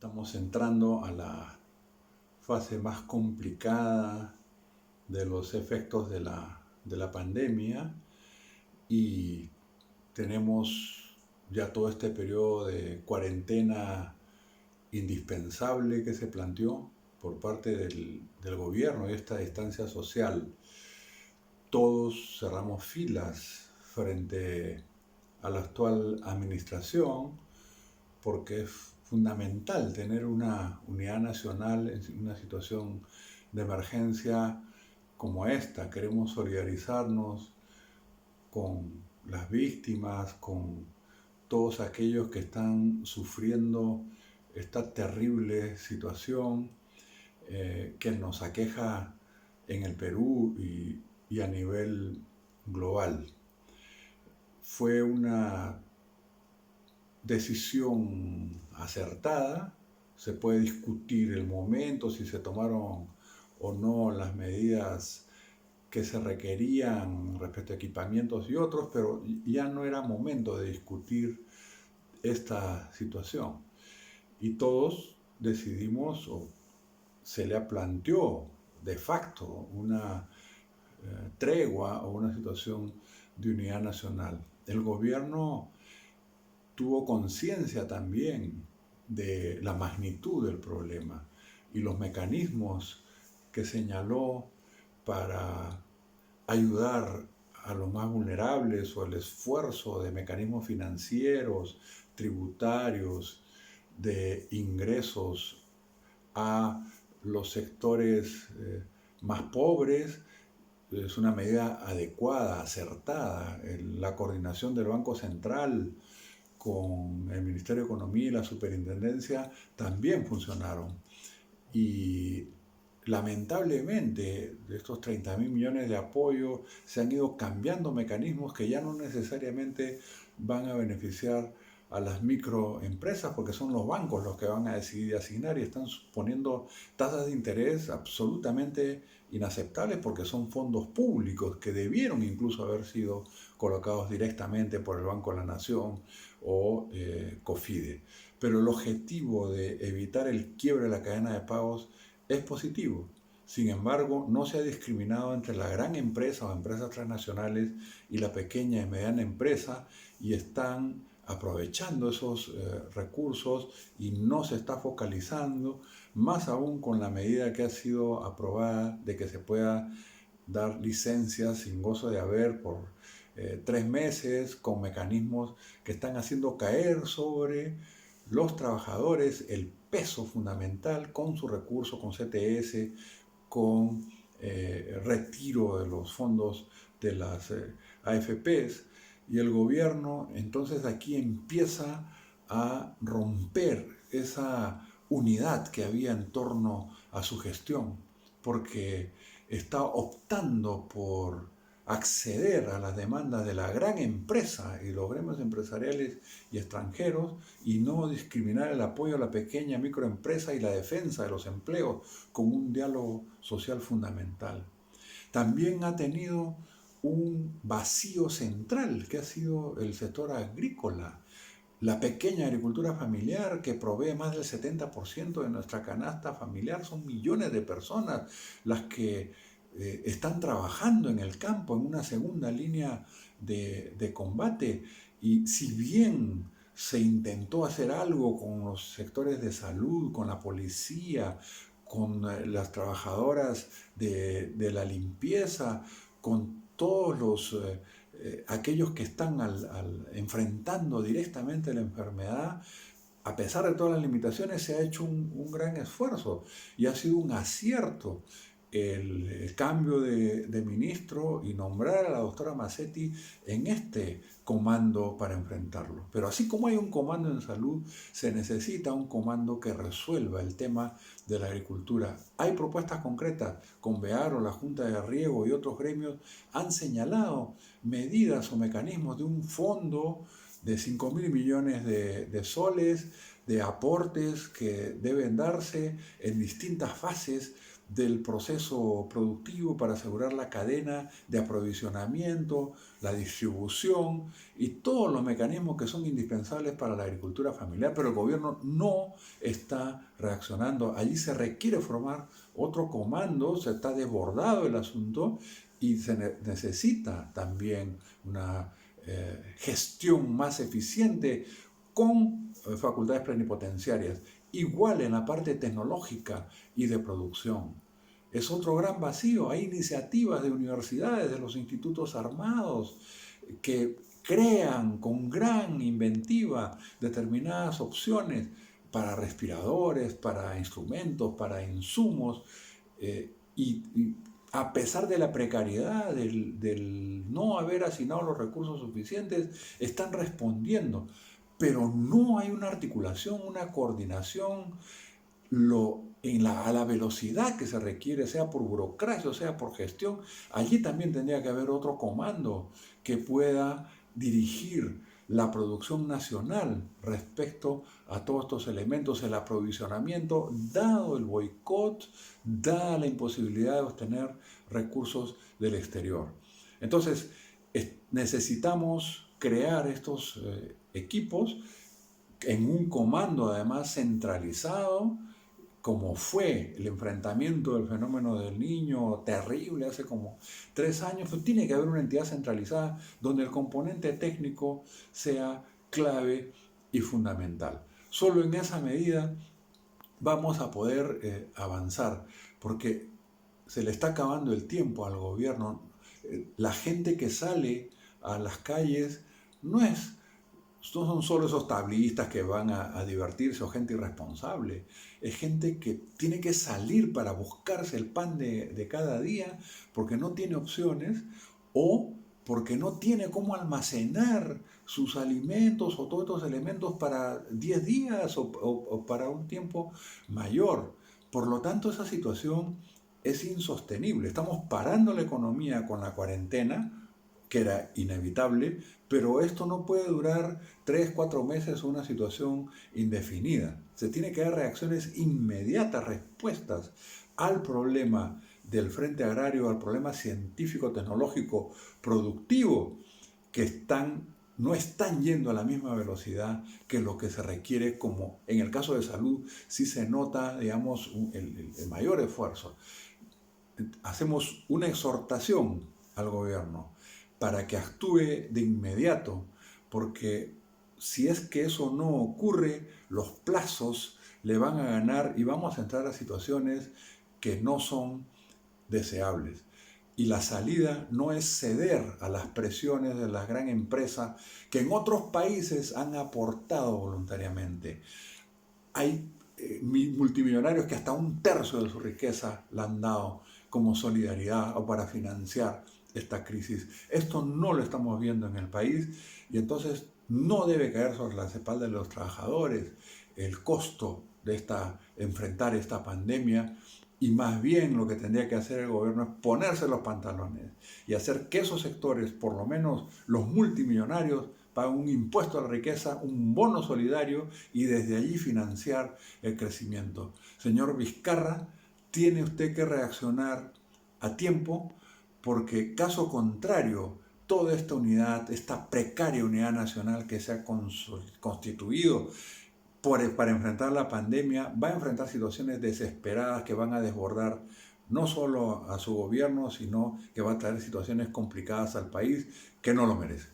Estamos entrando a la fase más complicada de los efectos de la pandemia y tenemos ya todo este periodo de cuarentena indispensable que se planteó por parte del gobierno y esta distancia social. Todos cerramos filas frente a la actual administración porque es fundamental tener una unidad nacional en una situación de emergencia como esta. Queremos solidarizarnos con las víctimas, con todos aquellos que están sufriendo esta terrible situación que nos aqueja en el Perú y a nivel global. Fue una decisión acertada. Se puede discutir el momento, si se tomaron o no las medidas que se requerían respecto a equipamientos y otros, pero ya no era momento de discutir esta situación. Y todos decidimos, o se le planteó de facto, una tregua o una situación de unidad nacional. El gobierno tuvo conciencia también de la magnitud del problema y los mecanismos que señaló para ayudar a los más vulnerables, o el esfuerzo de mecanismos financieros, tributarios, de ingresos a los sectores más pobres. Es una medida adecuada, acertada. La coordinación del Banco Central con el Ministerio de Economía y la Superintendencia también funcionaron. Y lamentablemente, de estos 30.000 millones de apoyo, se han ido cambiando mecanismos que ya no necesariamente van a beneficiar a las microempresas, porque son los bancos los que van a decidir asignar y están poniendo tasas de interés absolutamente inaceptables, porque son fondos públicos que debieron incluso haber sido colocados directamente por el Banco de la Nación o COFIDE. Pero el objetivo de evitar el quiebre de la cadena de pagos es positivo. Sin embargo, no se ha discriminado entre la gran empresa o empresas transnacionales y la pequeña y mediana empresa, y están aprovechando esos recursos y no se está focalizando, más aún con la medida que ha sido aprobada de que se pueda dar licencias sin gozo de haber por 3 meses, con mecanismos que están haciendo caer sobre los trabajadores el peso fundamental con su recurso, con CTS, con retiro de los fondos de las AFPs. Y el gobierno entonces aquí empieza a romper esa unidad que había en torno a su gestión, porque está optando por acceder a las demandas de la gran empresa y los gremios empresariales y extranjeros, y no discriminar el apoyo a la pequeña microempresa y la defensa de los empleos como un diálogo social fundamental. También ha tenido un vacío central que ha sido el sector agrícola. La pequeña agricultura familiar, que provee más del 70% de nuestra canasta familiar, son millones de personas las que están trabajando en el campo, en una segunda línea de combate. Y si bien se intentó hacer algo con los sectores de salud, con la policía, con las trabajadoras de la limpieza, con todos aquellos que están enfrentando directamente la enfermedad, a pesar de todas las limitaciones, se ha hecho un gran esfuerzo y ha sido un acierto el cambio de ministro y nombrar a la doctora Masetti en este comando para enfrentarlo. Pero así como hay un comando en salud, se necesita un comando que resuelva el tema de la agricultura. Hay propuestas concretas. Convearo, la Junta de Riego y otros gremios han señalado medidas o mecanismos de un fondo de 5.000 millones de soles, de aportes que deben darse en distintas fases del proceso productivo para asegurar la cadena de aprovisionamiento, la distribución y todos los mecanismos que son indispensables para la agricultura familiar, pero el gobierno no está reaccionando. Allí se requiere formar otro comando, se está desbordado el asunto y se necesita también una gestión más eficiente con facultades plenipotenciarias, igual en la parte tecnológica y de producción. Es otro gran vacío. Hay iniciativas de universidades, de los institutos armados, que crean con gran inventiva determinadas opciones para respiradores, para instrumentos, para insumos, y a pesar de la precariedad, del no haber asignado los recursos suficientes, están respondiendo. Pero no hay una articulación, una coordinación a la velocidad que se requiere, sea por burocracia o sea por gestión. Allí también tendría que haber otro comando que pueda dirigir la producción nacional respecto a todos estos elementos, el aprovisionamiento, dado el boicot, dada la imposibilidad de obtener recursos del exterior. Entonces, necesitamos crear estos equipos en un comando además centralizado, como fue el enfrentamiento del fenómeno del Niño terrible hace como 3 años, pues tiene que haber una entidad centralizada donde el componente técnico sea clave y fundamental. Solo en esa medida vamos a poder avanzar, porque se le está acabando el tiempo al gobierno. La gente que sale a las calles no son solo esos tablistas que van a divertirse o gente irresponsable. Es gente que tiene que salir para buscarse el pan de cada día porque no tiene opciones o porque no tiene cómo almacenar sus alimentos o todos estos elementos para 10 días o para un tiempo mayor. Por lo tanto, esa situación es insostenible. Estamos parando la economía con la cuarentena, que era inevitable, pero esto no puede durar 3, 4 meses o una situación indefinida. Se tiene que dar reacciones inmediatas, respuestas al problema del frente agrario, al problema científico, tecnológico, productivo, que no están yendo a la misma velocidad que lo que se requiere, como en el caso de salud sí se nota, digamos, el mayor esfuerzo. Hacemos una exhortación al gobierno para que actúe de inmediato, porque si es que eso no ocurre, los plazos le van a ganar y vamos a entrar a situaciones que no son deseables. Y la salida no es ceder a las presiones de las gran empresas que en otros países han aportado voluntariamente. Hay multimillonarios que hasta 1/3 de su riqueza la han dado como solidaridad o para financiar esta crisis. Esto no lo estamos viendo en el país y entonces no debe caer sobre las espaldas de los trabajadores el costo de enfrentar esta pandemia, y más bien lo que tendría que hacer el gobierno es ponerse los pantalones y hacer que esos sectores, por lo menos los multimillonarios, paguen un impuesto a la riqueza, un bono solidario y desde allí financiar el crecimiento. Señor Vizcarra, tiene usted que reaccionar a tiempo, porque caso contrario, toda esta unidad, esta precaria unidad nacional que se ha constituido para enfrentar la pandemia, va a enfrentar situaciones desesperadas que van a desbordar no solo a su gobierno, sino que va a traer situaciones complicadas al país que no lo merece.